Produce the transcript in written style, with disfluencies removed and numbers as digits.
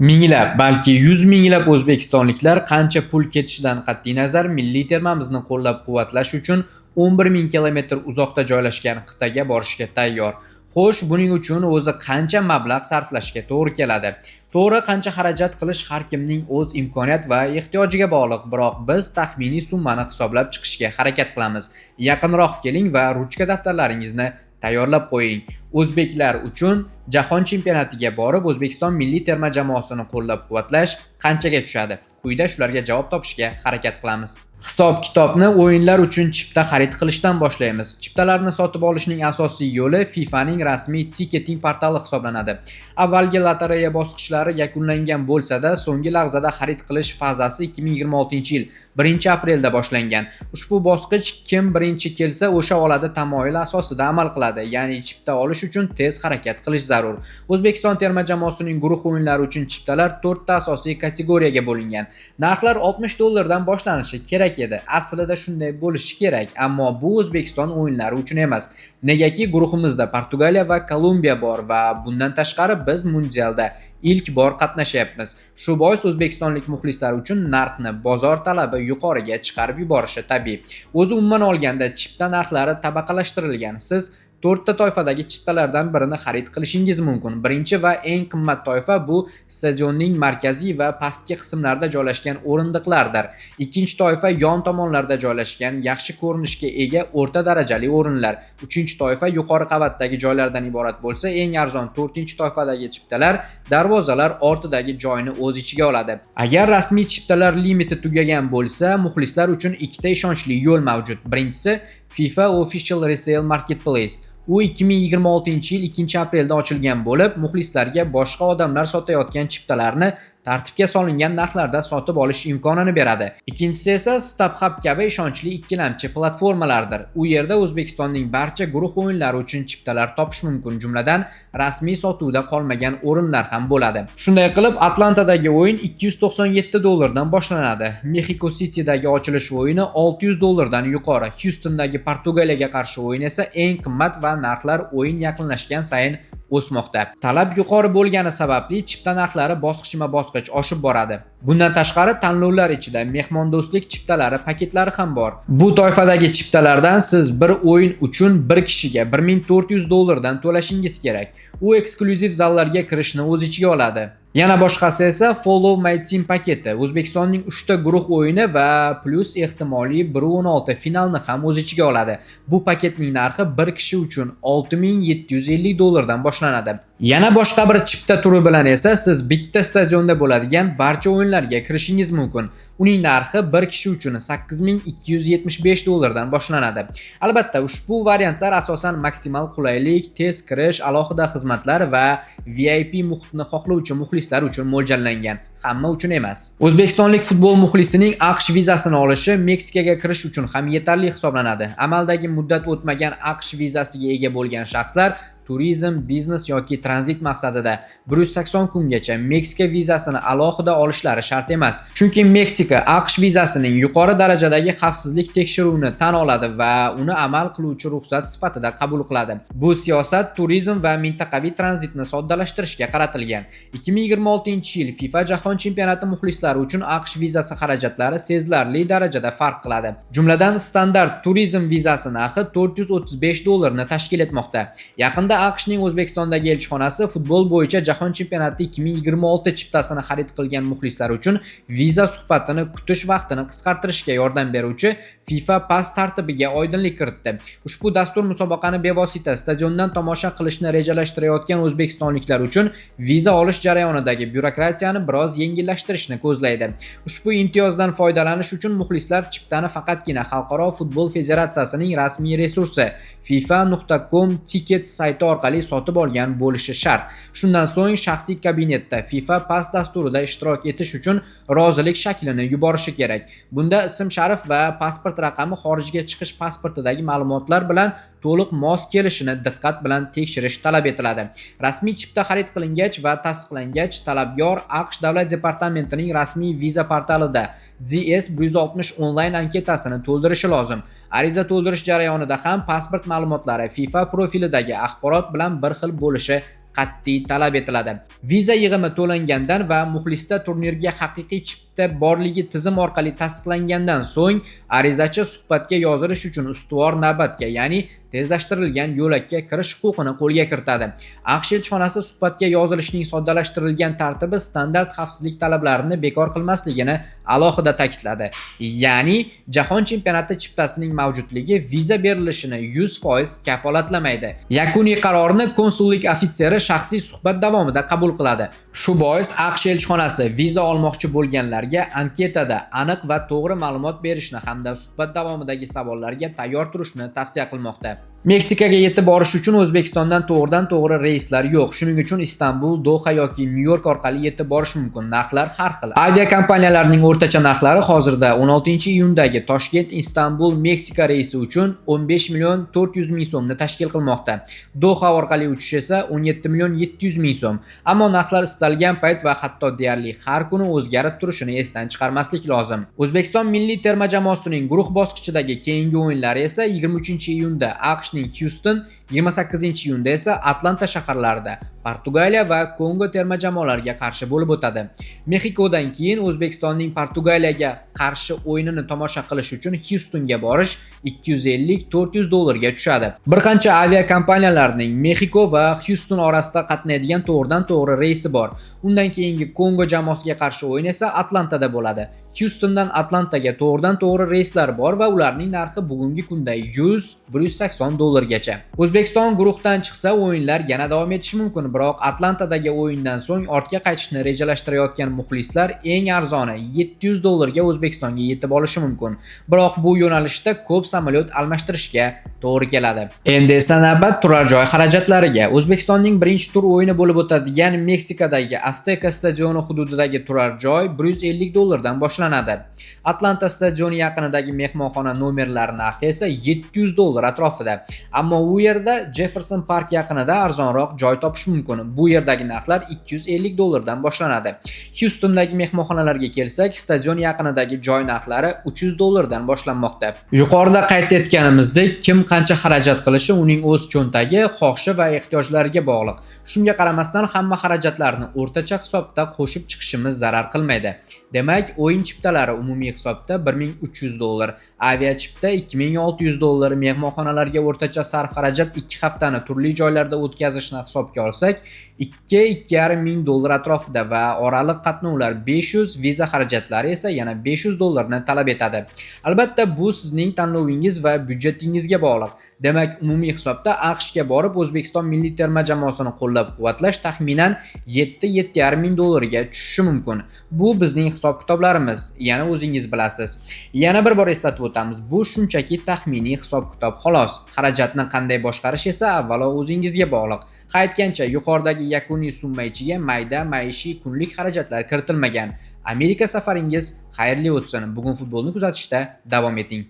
Minglab, balki 100 minglab o'zbekistonliklar qancha pul ketishidan qat'iy nazar milliy termamizni qo'llab-quvvatlash uchun 11 ming kilometr uzoqda joylashgan qit'aga borishga tayyor. Xo'sh, buning uchun o'zi qancha mablag' sarflashga to'g'ri keladi? To'g'ri, qancha xarajat qilish har kimning o'z imkoniyat va ehtiyojiga bog'liq, biroq biz taxminiy summani hisoblab chiqishga harakat qilamiz. Yaqinroq keling va ruchka daftarlaringizni tayyorlab qo'ying. O'zbeklar uchun Jahon chempionatiga borib, O'zbekiston milliy terma jamoasini qo'llab-quvvatlash qanchaga tushadi? Quyida shularga javob topishga harakat qilamiz. Hisob-kitobni o'yinlar uchun chipta xarid qilishdan boshlaymiz. Chiptalarni sotib olishning asosiy yo'li FIFAning rasmiy tiketing portali hisoblanadi. Avvalgi lotereya bosqichlari yakunlangan bo'lsa-da, so'nggi lahzada xarid qilish fazasi 2026-yil 1-aprelda boshlangan. Ushbu bosqich kim birinchi kelsa o'sha oladi tamoyili asosida amal qiladi, ya'ni chipta olish uchun tez harakat qilish zarur. O'zbekiston terma jamoasining guruh o'yinlari uchun chiptalar 4 ta asosiy kategoriyaga bo'lingan. Narxlar $60 dan boshlanishi kerak edi. Aslida shunday bo'lishi kerak, ammo bu O'zbekiston o'yinlari uchun emas. Negaki guruhimizda Portugaliya va Kolumbiya bor va bundan tashqari biz mundialda ilk bor qatnashyapmiz. Shu bois o'zbekistonlik muxlislar uchun narxni bozor talabi yuqoriga chiqarib yuborishi tabiiy. O'zi umuman olganda chipta narxlari tabaqalashtirilgan. Siz 4 ta toifadagi chiptalardan birini xarid qilishingiz mumkin. Birinchi va eng qimmat toifa bu stadionning markaziy va pastki qismlarida joylashgan o'rindiqlardir. Ikkinchi toifa yon tomonlarda joylashgan yaxshi ko'rinishga ega o'rta darajali o'rinlar. Uchinchi toifa yuqori qavatdagi joylardan iborat bo'lsa, eng arzon 4-toifadagi chiptalar darvozalar ortidagi joyni o'z ichiga oladi. Agar rasmiy chiptalar limiti tugagan bo'lsa, muxlislar uchun ikkita ishonchli yo'l mavjud. Birinchisi FIFA Official Resale Marketplace. U 2026-yil 2-aprelda ochilgan bo'lib, muxlislarga boshqa odamlar sotayotgan chiptalarni tartibga solingan narxlarda sotib olish imkonini beradi. Ikkinchisi esa StubHub kabi ishonchli ikkilamchi platformalardir. U yerda O'zbekistonning barcha guruh o'yinlari uchun chiptalar topish mumkin, jumladan rasmiy sotuvda qolmagan o'rinlar ham bo'ladi. Shunday qilib, Atlantadagi o'yin $297 dan boshlanadi. Mexico City'dagi ochilish o'yini $600 dan yuqori. Houstondagi Portugaliyaga qarshi o'yin esa eng qimmat va narxlar o'yin yaqinlashgan sayin o'smoqda. Talab yuqori bo'lgani sababli chipta narxlari bosqichma-bosqich oshib boradi. Bundan tashqari tanlovlar ichida mehmondo'stlik chiptalari paketlari ham bor. Bu toifadagi chiptalardan siz bir o'yin uchun bir kishiga $1400 dan to'lashingiz kerak. U eksklyuziv zallarga kirishni o'z ichiga oladi. Yana boshqasi esa Follow My Team paketi. O'zbekistonning 3 ta guruh o'yini va plus ehtimoliy 1/16 finalni ham o'z ichiga oladi. Bu paketning narxi bir kishi uchun $6750 dan boshlanadi. Yana boshqa bir chipta turi bilan esa siz bitta stadionda bo'ladigan barcha o'yinlarga kirishingiz mumkin. Uning narxi bir kishi uchun $8275 dan boshlanadi. Albatta, ushbu variantlar asosan maksimal qulaylik, tez kirish, alohida xizmatlar va VIP muhitni xohlovchi muxlislar uchun mo'ljallangan. Hamma uchun emas. O'zbekistonlik futbol muxlisining AQSh vizasini olishi Meksikaga kirish uchun ham yetarli hisoblanadi. Amaldagi muddat o'tmagan AQSh vizasiga ega bo'lgan shaxslar turizm, biznes yoki tranzit maqsadida 180 kungacha Meksika vizasini alohida olishlari shart emas. Chunki Meksika AQSh vizasining yuqori darajadagi xavfsizlik tekshiruvini tan oladi va uni amal qiluvchi ruxsat sifatida qabul qiladi. Bu siyosat turizm va mintaqaviy tranzitni soddalashtirishga qaratilgan. 2026-yil FIFA Jahon chempionati muxlislari uchun AQSh vizasi xarajatlari sezilarli darajada farq qiladi. Jumladan standart turizm vizasi narxi $435 ni tashkil etmoqda. Yaqinda AQShning O'zbekistondagi elchixonasi futbol bo'yicha Jahon chempionati 2026 chiptasini xarid qilgan muxlislar uchun viza suhbatini kutish vaqtini qisqartirishga yordam beruvchi FIFA Pass tartibiga oydinlik kiritdi. Ushbu dastur musobaqani bevosita stadiondan tomosha qilishni rejalashtirayotgan o'zbekistonliklar uchun viza olish jarayonidagi byurokratiyani biroz yengillashtirishni ko'zlaydi. Ushbu imtiyozdan foydalanish uchun muxlislar chiptani faqatgina Xalqaro futbol federatsiyasining rasmiy resursi fifa.com ticket sayti orqali sotib olgan bo'lishi shart. Shundan so'ng shaxsiy kabinetda FIFA Pass dasturida ishtirok etish uchun rozilik shaklini yuborishi kerak. Bunda ism-sharif va pasport raqami xorijga chiqish pasportidagi ma'lumotlar bilan to'liq mos kelishini diqqat bilan tekshirish talab etiladi. Rasmiy chipta xarid qilingach va tasdiqlangach, talabgor AQSh davlat departamentining rasmiy viza portalida DS-160 onlayn anketasini to'ldirishi lozim. Ariza to'ldirish jarayonida ham pasport ma'lumotlari FIFA profilidagi axborot bilan bir xil bo'lishi qat'iy talab etiladi. Viza yig'imi to'langandan va muxlisda turnirga haqiqiy chipta borligi tizim orqali tasdiqlangandan so'ng arizachi suhbatga yozilish uchun ustuvor navbatga, ya'ni tezlashtirilgan yo'lakka kirish huquqini qo'lga kiritadi. AQSh elchixonasi suhbatga yozilishning soddalashtirilgan tartibi standart xavfsizlik talablarini bekor qilmasligini alohida ta'kidladi. Ya'ni jahon chempionati chiptasining mavjudligi viza berilishini 100% kafolatlamaydi. Yakuniy qarorni konsullik ofitseri shaxsiy suhbat davomida qabul qiladi. Shu bois AQSh elchixonasi viza olmoqchi bo'lganlarga anketada aniq va to'g'ri ma'lumot berishni hamda suhbat davomidagi savollarga tayyor turishni tavsiya qilmoqda. Meksikaga yetib borish uchun O'zbekistondan to'g'ridan-to'g'ri reyslar yo'q. Shuning uchun Istanbul, Doha yoki Nyu-York orqali yetib borish mumkin. Narxlar har xil. Aviakompaniyalarning o'rtacha narxlari hozirda 16-iyundagi Toshkent-Istanbul-Meksika reysi uchun 15 million 400 ming so'mni tashkil qilmoqda. Doha orqali uchish esa 17 million 700 ming so'm. Ammo narxlar istalgan payt va hatto deyarli har kuni o'zgarib turishini esdan chiqarmaslik lozim. O'zbekiston milliy terma jamoasining guruh bosqichidagi keyingi o'yinlari esa 23-iyunda AQShning Houston, 28-iyunda esa Atlanta shaharlarida Portugaliya va Kongo terma jamoalariga qarshi bo'lib o'tadi. Mexikodan keyin O'zbekistonning Portugaliyaga qarshi o'yinini tomosha qilish uchun Houstonga borish 250-400 dollarga tushadi. Bir qancha aviakompaniyalarning Mexiko va Houston orasida qatnaydigan to'g'ridan-to'g'ri reysi bor. Undan keyingi Kongo jamoasiga qarshi o'yin esa Atlantada bo'ladi. Houstondan Atlantaga to'g'ridan-to'g'ri reyslar bor va ularning narxi bugungi kunda 100-180 dollargacha. O'zbekiston guruhdan chiqsa, o'yinlar yana davom etishi mumkin, biroq Atlantadagi o'yindan so'ng ortga qaytishni rejalashtirayotgan muxlislar eng arzoni 700 dollarga O'zbekistonga yetib olishi mumkin. Biroq bu yo'nalishda ko'p samolyot almashtirishga to'g'ri keladi. Endi esa navbat turar joy xarajatlariga. O'zbekistonning birinchi tur o'yini bo'lib o'tadigan Meksikadagi Azteca stadioni hududidagi turar joy 150 dollardan boshlanadi. Atlanta stadioni yaqinidagi mehmonxona nomerlari narxi esa 700 dollar atrofida. Ammo u yerda Jefferson Park yaqinida arzonroq joy topish mumkin. Bu yerdagi narxlar 250 dollardan boshlanadi. Houstondagi mehmonxonalarga kelsak, stadion yaqinidagi joy narxlari 300 dollardan boshlanmoqda. Yuqorida qayd etganimizdek, kim qancha xarajat qilishi uning o'z cho'ntagi, xohishi va ehtiyojlariga bog'liq. Shunga qaramasdan hamma xarajatlarni o'rtacha hisobda qo'shib chiqishimiz zarar qilmaydi. Demak, o'yin chiptalari umumiy hisobda 1300 dollar, avia chipta 2600 dollar, mehmonxonalarga o'rtacha sarf xarajat 2 haftani turli joylarda o'tkazishni hisobga olsak 2-2,5 ming dollar atrofida va oraliq qatnovlar 500, viza xarajatlari esa yana 500 dollarni talab etadi. Albatta bu sizning tanlovingiz va byudjetingizga bog'liq. Demak, umumiy hisobda AQShga borib O'zbekiston milliy terma jamoasini qo'llab-quvvatlash taxminan 7-7,5 ming dollarga tushishi mumkin. Bu bizning hisob-kitoblarimiz, yana o'zingiz bilasiz. Yana bir bor eslatib o'tamiz, bu shunchaki taxminiy hisob-kitob xolos. Xarajatni qanday boshqarish esa avvalo o'zingizga bog'liq. Aytgancha, yuqoridagi yakuniy summa ichiga mayda maishiy kunlik xarajatlar kiritilmagan. Amerika safaringiz xayrli o'tsin. Bugun futbolni kuzatishda davom eting.